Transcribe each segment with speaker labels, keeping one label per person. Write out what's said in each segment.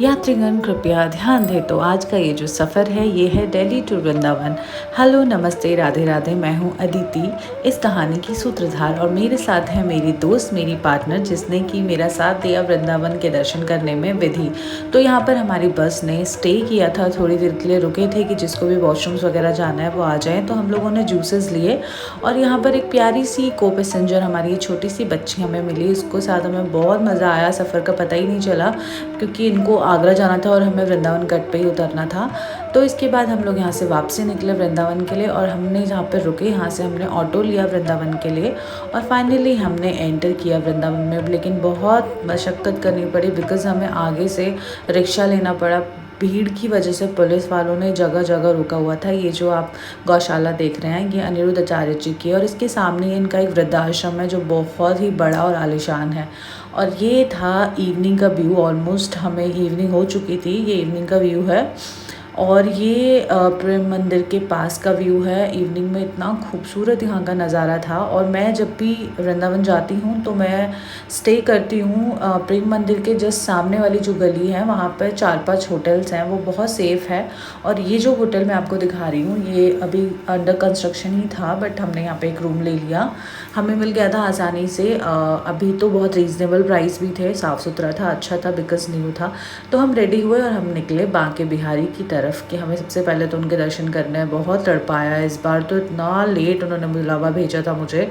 Speaker 1: यात्रीगण कृपया ध्यान दें। तो आज का ये जो सफ़र है ये है दिल्ली टू वृंदावन। हेलो, नमस्ते, राधे राधे। मैं हूँ अदिति, इस कहानी की सूत्रधार, और मेरे साथ है मेरी दोस्त, मेरी पार्टनर, जिसने कि मेरा साथ दिया वृंदावन के दर्शन करने में विधि। तो यहाँ पर हमारी बस ने स्टे किया था, थोड़ी देर के लिए रुके थे कि जिसको भी वॉशरूम्स वगैरह जाना है वो आ जाए। तो हम लोगों ने जूसेस लिए और यहाँ पर एक प्यारी सी को पैसेंजर हमारी छोटी सी बच्ची हमें मिली। इसको साथ हमें बहुत मज़ा आया, सफ़र का पता ही नहीं चला क्योंकि इनको आगरा जाना था और हमें वृंदावन गढ़ पे ही उतरना था। तो इसके बाद हम लोग यहाँ से वापसी निकले वृंदावन के लिए, और हमने जहाँ पर रुके यहाँ से हमने ऑटो लिया वृंदावन के लिए, और फाइनली हमने एंटर किया वृंदावन में। लेकिन बहुत मशक्क़त करनी पड़ी बिकॉज़ हमें आगे से रिक्शा लेना पड़ा। भीड़ की वजह से पुलिस वालों ने जगह जगह रुका हुआ था। ये जो आप गौशाला देख रहे हैं ये अनिरुद्ध आचार्य जी की, और इसके सामने इनका एक वृद्धाश्रम है जो बहुत ही बड़ा और आलीशान है। और ये था इवनिंग का व्यू। ऑलमोस्ट हमें इवनिंग हो चुकी थी। ये इवनिंग का व्यू है और ये प्रेम मंदिर के पास का व्यू है। इवनिंग में इतना खूबसूरत यहाँ का नज़ारा था। और मैं जब भी वृंदावन जाती हूँ तो मैं स्टे करती हूँ प्रेम मंदिर के जस्ट सामने वाली जो गली है वहाँ पर 4-5 होटल्स हैं, वो बहुत सेफ़ है। और ये जो होटल मैं आपको दिखा रही हूँ ये अभी अंडर कंस्ट्रक्शन ही था, बट हमने यहाँ पे एक रूम ले लिया, हमें मिल गया था आसानी से। अभी तो बहुत रीज़नेबल प्राइस भी थे, साफ़ सुथरा था, अच्छा था बिकॉज़ न्यू था। तो हम रेडी हुए और हम निकले बांके बिहारी की तरफ कि हमें सबसे पहले तो उनके दर्शन करने हैं। बहुत तड़पाया इस बार तो, इतना लेट उन्होंने बुलावा भेजा था मुझे।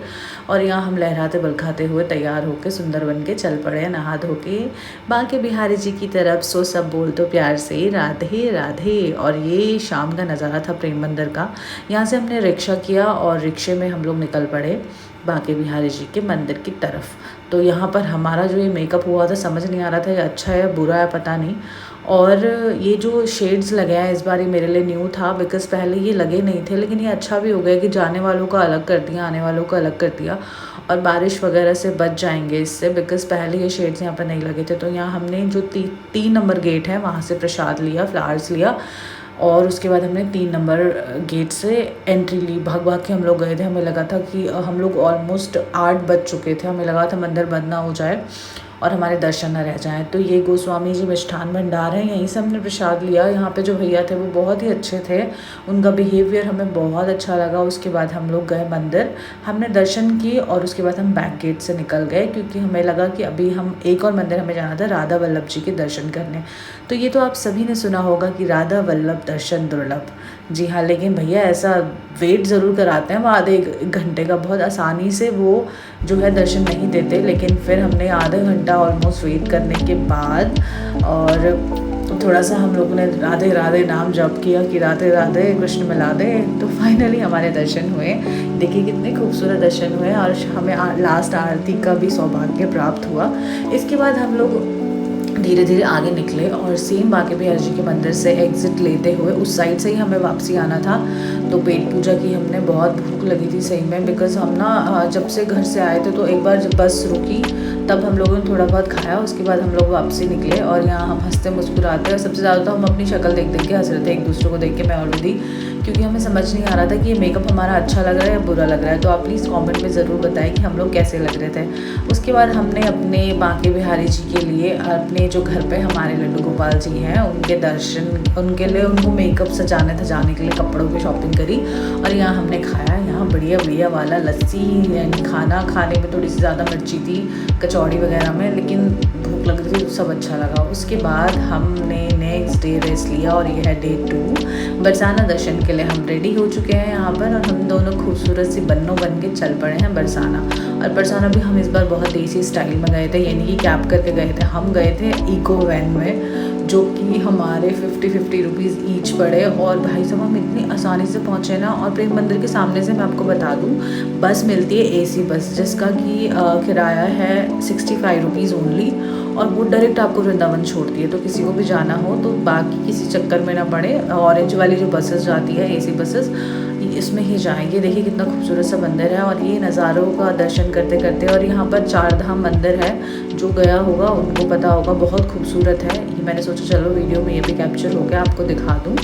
Speaker 1: और यहाँ हम लहराते बलखाते हुए तैयार होकर सुंदर बन के चल पड़े नहा धो के बांके बिहारी जी की तरफ। सो सब बोल तो प्यार से राधे राधे। और ये शाम का नज़ारा था प्रेम मंदिर का। यहाँ से हमने रिक्शा किया और रिक्शे में हम लोग निकल पड़े बांके बिहारी जी के मंदिर की तरफ। तो यहाँ पर हमारा जो ये मेकअप हुआ था समझ नहीं आ रहा था ये अच्छा है बुरा है पता नहीं। और ये जो शेड्स लगे हैं इस बार ये मेरे लिए न्यू था बिकॉज़ पहले ये लगे नहीं थे, लेकिन ये अच्छा भी हो गया कि जाने वालों का अलग कर दिया, आने वालों का अलग कर दिया, और बारिश वगैरह से बच जाएंगे इससे बिकॉज़ पहले ये शेड्स यहाँ पर नहीं लगे थे। तो यहाँ हमने जो 3 नंबर गेट है वहाँ से प्रसाद लिया, फ्लावर्स लिया, और उसके बाद हमने 3 नंबर गेट से एंट्री ली। भाग भाग के हम लोग गए थे। हमें लगा था कि हम लोग ऑलमोस्ट 8 बज चुके थे, हमें लगा था मंदिर बंद ना हो जाए और हमारे दर्शन न रह जाएं। तो ये गोस्वामी जी मिष्ठान भंडार है, यहीं से हमने प्रसाद लिया। यहाँ पे जो भैया थे वो बहुत ही अच्छे थे, उनका बिहेवियर हमें बहुत अच्छा लगा। उसके बाद हम लोग गए मंदिर, हमने दर्शन किए और उसके बाद हम बैक गेट से निकल गए क्योंकि हमें लगा कि अभी हम एक और मंदिर हमें जाना था राधा वल्लभ जी के दर्शन करने। तो ये तो आप सभी ने सुना होगा कि राधा वल्लभ दर्शन दुर्लभ। जी हाँ, लेकिन भैया ऐसा वेट ज़रूर कराते हैं वो आधे एक घंटे का, बहुत आसानी से वो जो है दर्शन नहीं देते। लेकिन फिर हमने आधा घंटा ऑलमोस्ट वेट करने के बाद और तो थोड़ा सा हम लोगों ने राधे राधे नाम जप किया कि राधे राधे कृष्ण मिला दे। तो फाइनली हमारे दर्शन हुए। देखिए कितने खूबसूरत दर्शन हुए और हमें लास्ट आरती का भी सौभाग्य प्राप्त हुआ। इसके बाद हम लोग धीरे धीरे आगे निकले और सेम बांके बिहारी जी के मंदिर से एग्ज़िट लेते हुए उस साइड से ही हमें वापसी आना था। तो पेट पूजा की हमने, बहुत भूख लगी थी सही में बिकॉज़ हम ना जब से घर से आए थे तो एक बार जब बस रुकी तब हम लोगों ने थोड़ा बहुत खाया। उसके बाद हम लोग वापसी निकले और यहाँ हम हंसते मुस्कुराते, और सबसे ज़्यादा तो हम अपनी शक्ल देख देख के हंस रहे थे एक दूसरे को देख के, मैं और विधि, क्योंकि हमें समझ नहीं आ रहा था कि ये मेकअप हमारा अच्छा लग रहा है या बुरा लग रहा है। तो आप प्लीज़ कमेंट में ज़रूर बताएं कि हम लोग कैसे लग रहे थे। उसके बाद हमने अपने बांके बिहारी जी के लिए अपने जो घर पे हमारे लड्डू गोपाल जी हैं उनके दर्शन, उनके लिए उनको मेकअप सजाने के लिए कपड़ों की शॉपिंग करी। और यहाँ हमने खाया, यहाँ बढ़िया बढ़िया वाला लस्सी, यानी खाना खाने में थोड़ी सी ज़्यादा मिर्ची थी कचौड़ी वगैरह में, लेकिन भूख लग रही थी, सब अच्छा लगा। उसके बाद हमने नेक्स्ट डे रेस्ट लिया और ये है डे 2। बरसाना दर्शन के लिए हम रेडी हो चुके हैं यहाँ पर, और हम दोनों खूबसूरत सी बन्नों बन के चल पड़े हैं बरसाना। और बरसाना भी हम इस बार बहुत देसी स्टाइल में गए थे, यानी कि कैब करके गए थे। हम गए थे इको वैन में जो कि हमारे 50-50 रुपीज़ ईच पड़े। और भाई साहब हम इतनी आसानी से पहुँचे ना। और प्रेम मंदिर के सामने से मैं आपको बता दूँ बस मिलती है एसी बस, जिसका कि किराया है 65 रुपीज़ ओनली, और वो डायरेक्ट आपको वृंदावन छोड़ती है। तो किसी को भी जाना हो तो बाकी किसी चक्कर में ना पड़े, ऑरेंज वाली जो बसेस जाती है एसी बसेस इसमें ही जाएंगे। देखिए कितना खूबसूरत सा मंदिर है और ये नज़ारों का दर्शन करते करते। और यहाँ पर 4 धाम मंदिर है, जो गया होगा उनको पता होगा, बहुत खूबसूरत है। ये मैंने सोचा चलो वीडियो में ये भी कैप्चर हो गया, आपको दिखा दूँ।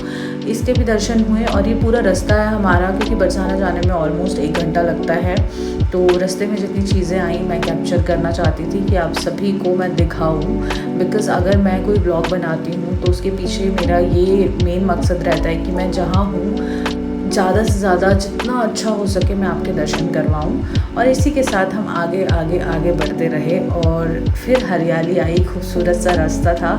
Speaker 1: इसके भी दर्शन हुए। और ये पूरा रास्ता है हमारा, क्योंकि बरसाना जाने में ऑलमोस्ट 1 घंटा लगता है। तो रास्ते में जितनी चीज़ें आई मैं कैप्चर करना चाहती थी कि आप सभी को मैं दिखाऊं, बिकॉज़ अगर मैं कोई ब्लॉग बनाती हूँ तो उसके पीछे मेरा ये मेन मकसद रहता है कि मैं जहाँ हूँ ज़्यादा से ज़्यादा जितना अच्छा हो सके मैं आपके दर्शन करवाऊँ। और इसी के साथ हम आगे आगे आगे बढ़ते रहे और फिर हरियाली आई, खूबसूरत सा रास्ता था।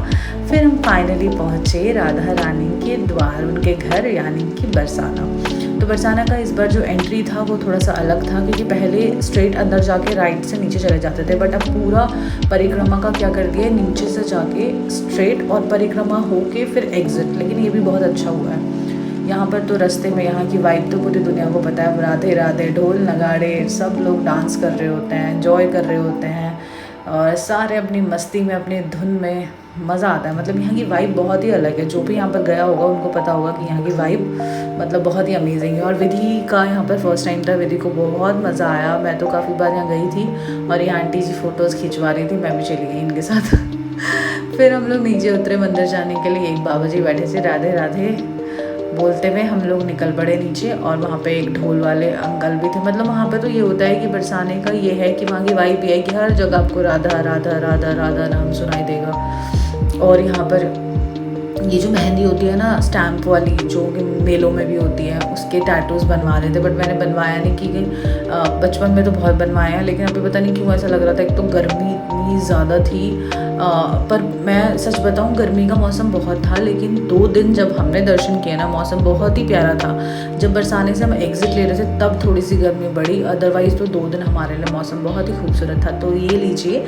Speaker 1: फिर हम फाइनली पहुँचे राधा रानी के द्वार, उनके घर, यानी कि बरसाना। तो बरसाना का इस बार जो एंट्री था वो थोड़ा सा अलग था, क्योंकि पहले स्ट्रेट अंदर जाके राइट से नीचे चले जाते थे, बट अब पूरा परिक्रमा का क्या कर दिया है, नीचे से जाके स्ट्रेट और परिक्रमा होके फिर एग्जिट। लेकिन ये भी बहुत अच्छा हुआ है। यहाँ पर तो रास्ते में यहाँ की वाइब तो पूरी दुनिया को पता है, राधे राधे, ढोल नगाड़े, सब लोग डांस कर रहे होते हैं, एंजॉय कर रहे होते हैं और सारे अपनी मस्ती में, अपनी धुन में मज़ा आता है। मतलब यहाँ की वाइब बहुत ही अलग है। जो भी यहाँ पर गया होगा उनको पता होगा कि यहाँ की वाइब मतलब बहुत ही अमेजिंग है। और विधि का यहाँ पर फर्स्ट टाइम था, विधि को बहुत मज़ा आया। मैं तो काफ़ी बार यहाँ गई थी और ये आंटी जी फ़ोटोज़ खिंचवा रही थी, मैं भी चली गई इनके साथ। फिर हम लोग नीचे उतरे मंदिर जाने के लिए। एक बाबा जी बैठे थे, राधे राधे बोलते हुए हम लोग निकल पड़े नीचे। और वहाँ पे एक ढोल वाले अंकल भी थे। मतलब वहाँ पे तो ये होता है कि बरसाने का ये है कि वहाँ की वाइब ये है कि हर जगह आपको राधा राधा राधा राधा नाम सुनाई देगा। और यहाँ पर ये जो मेहंदी होती है ना, स्टैम्प वाली, जो कि मेलों में भी होती है, उसके टैटूज़ बनवा रहे थे, बट मैंने बनवाया नहीं। कि बचपन में तो बहुत बनवाया है, लेकिन अभी पता नहीं क्यों ऐसा लग रहा था। एक तो गर्मी इतनी ज़्यादा थी, पर मैं सच बताऊं गर्मी का मौसम बहुत था, लेकिन 2 दिन जब हमने दर्शन किए ना, मौसम बहुत ही प्यारा था। जब बरसाने से हम एग्ज़िट ले रहे थे तब थोड़ी सी गर्मी बढ़ी, अदरवाइज़ तो 2 दिन हमारे लिए मौसम बहुत ही खूबसूरत था। तो ये लीजिए,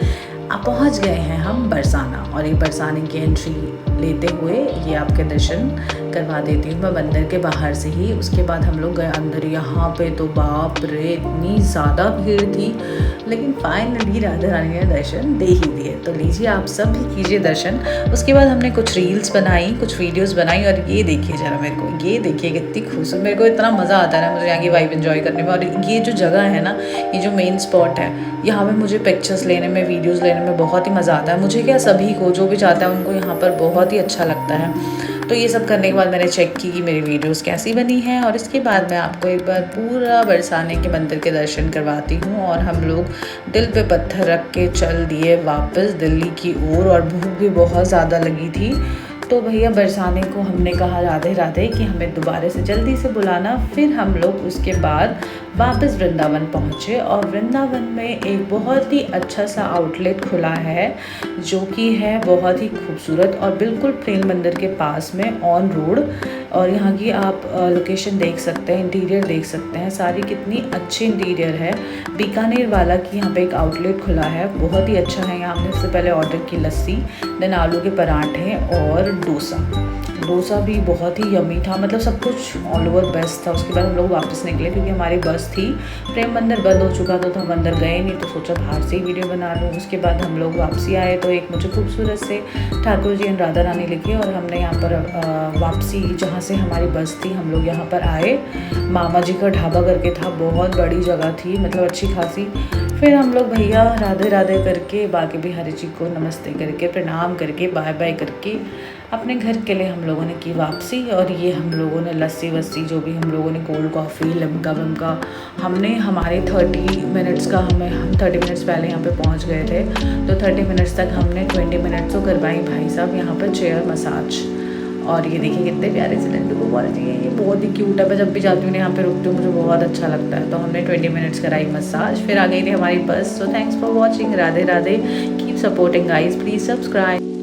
Speaker 1: आप पहुंच गए हैं हम बरसाना। और ये बरसाने की एंट्री लेते हुए ये आपके दर्शन करवा देती हूँ मैं मंदिर के बाहर से ही। उसके बाद हम लोग गए अंदर। यहाँ पे तो बाप रे इतनी ज़्यादा भीड़ थी, लेकिन फाइनली राधा रानी ने दर्शन दे ही दिए। तो लीजिए आप सब भी कीजिए दर्शन। उसके बाद हमने कुछ रील्स बनाई, कुछ वीडियोस बनाई। और ये देखिए ज़रा, मेरे को ये देखिए कितनी खूबसूरत, मेरे को इतना मज़ा आता है ना मुझे यहाँ की वाइब एंजॉय करने में। और ये जो जगह है ना, ये जो मेन स्पॉट है, यहाँ पे मुझे पिक्चर्स लेने में, वीडियोज़ लेने में बहुत ही मज़ा आता है। मुझे क्या, सभी को, जो भी चाहता है उनको यहाँ पर बहुत ही अच्छा लगता है। तो ये सब करने के बाद मैंने चेक की कि मेरी वीडियोस कैसी बनी हैं। और इसके बाद मैं आपको एक बार पूरा बरसाने के मंदिर के दर्शन करवाती हूँ। और हम लोग दिल पे पत्थर रख के चल दिए वापस दिल्ली की ओर। और भूख भी बहुत ज़्यादा लगी थी। तो भैया बरसाने को हमने कहा राधे राधे कि हमें दोबारा से जल्दी से बुलाना। फिर हम लोग उसके बाद वापस वृंदावन पहुँचे। और वृंदावन में एक बहुत ही अच्छा सा आउटलेट खुला है, जो कि है बहुत ही खूबसूरत और बिल्कुल प्रेम मंदिर के पास में, ऑन रोड। और यहाँ की आप लोकेशन देख सकते हैं, इंटीरियर देख सकते हैं, सारी कितनी अच्छी इंटीरियर है। बीकानेर वाला की यहाँ पे एक आउटलेट खुला है, बहुत ही अच्छा है। यहाँ हमने सबसे पहले ऑर्डर की लस्सी, देन आलू के पराठे और डोसा भी बहुत ही यमी था। मतलब सब कुछ ऑल ओवर बेस्ट था। उसके बाद हम लोग वापस निकले, क्योंकि हमारी बस थी। प्रेम मंदिर बंद हो चुका था तो हम अंदर गए नहीं, तो सोचा बाहर से ही वीडियो बना लूँ। उसके बाद हम लोग वापसी आए तो एक मुझे खूबसूरत से ठाकुर जी एंड राधा रानी लिखे। और हमने यहाँ पर वापसी, जहाँ से हमारी बस थी, हम लोग यहाँ पर आए। मामा जी का ढाबा करके था, बहुत बड़ी जगह थी, मतलब अच्छी खासी। फिर हम लोग भैया राधे राधे करके, बाकी बिहारी जी को नमस्ते करके, प्रणाम करके, बाय बाय करके अपने घर के लिए हम लोगों ने की वापसी। और ये हम लोगों ने लस्सी वस्सी, जो भी हम लोगों ने, कोल्ड कॉफ़ी, लिमका विमका, हमने हमारे 30 मिनट्स का, हम 30 मिनट्स पहले यहाँ पे पहुँच गए थे। तो 30 मिनट्स तक हमने 20 मिनट्स तो करवाई भाई साहब यहाँ पर चेयर मसाज। और ये देखिए कितने प्यारे से लड्डू को क्वालिटी है, ये बहुत ही क्यूट है। मैं जब भी जाती हूँ यहाँ पे रुकती हूँ, मुझे बहुत अच्छा लगता है। तो हमने 20 मिनट्स कराई मसाज, फिर आ गई थी हमारी बस। So thanks for watching, Radhe Radhe, keep supporting guys, please subscribe.